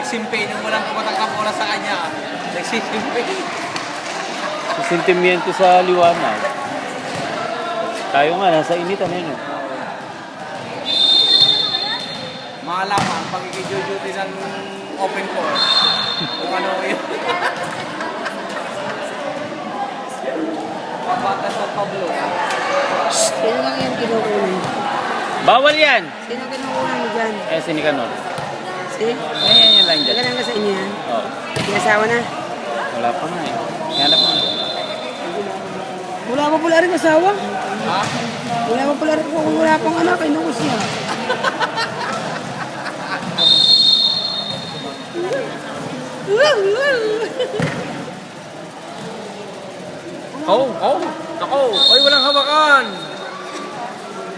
nagsimpe nung walang pumatang ka bola sa kanya. Nagsisimpe. Sentimiento sa liwanag. Tayo nga, nasa initan yun. Malaman, pag i-duty ng open court, kung ano yun. Papatas sa Pablo. Sino lang yung kinukunan? Bawal yan! Sino kinukunan mo dyan? Eh, si Nicanor. Si? Yan lang dyan. Nagalang ka sa inyo yan? Oh. May asawa na? Wala pa nga eh. Hanap mo. Wala pa pala rin asawa? Ha? Wala pa pala rin kung wala pang anak. Inuko siya. Oh, oh, ako, ay walang hawakan.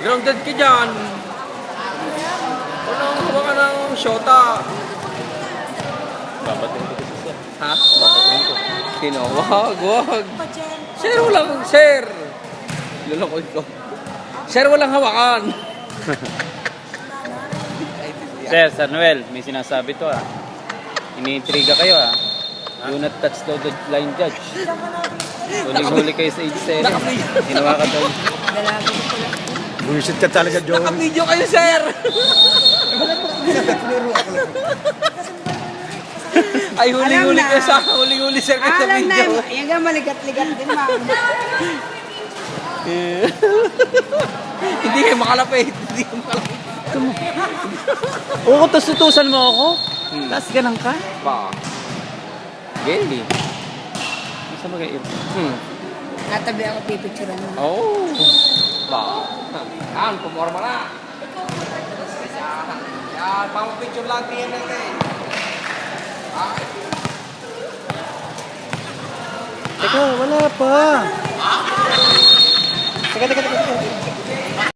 Grounded ka dyan. Walang hawakan ng shota. Babatin ko si Sir. Ha? Babatin ko. Sino? Wag. Sir, walang, sir. Lulokod ko. Sir, walang hawakan. Sir Noel, may sinasabi to ah. Iniintriga kayo ah. Do not touch the line judge. Huling-huli kayo sa age 7. Ginawa ka daw. Dalaga ko pala. Buisit ka talaga, Joe. Naka-video kayo, sir. Ay, huling-huli kayo sa huling-huli, sir, kayo sa Alam na, video. yan nga maligat-ligat din, ma'am. Hindi kayo makalapit. Hindi kayo makalapit. Oo, tutusan mo ako. Tapos ganun ka. Ba? Geli. Isa ba kayo? Natabi ako pipicturean mo. Oh. Ba? Yan, pumorma na. Yan, pang-picture lang tiyan natin. Teka, wala pa. Teka.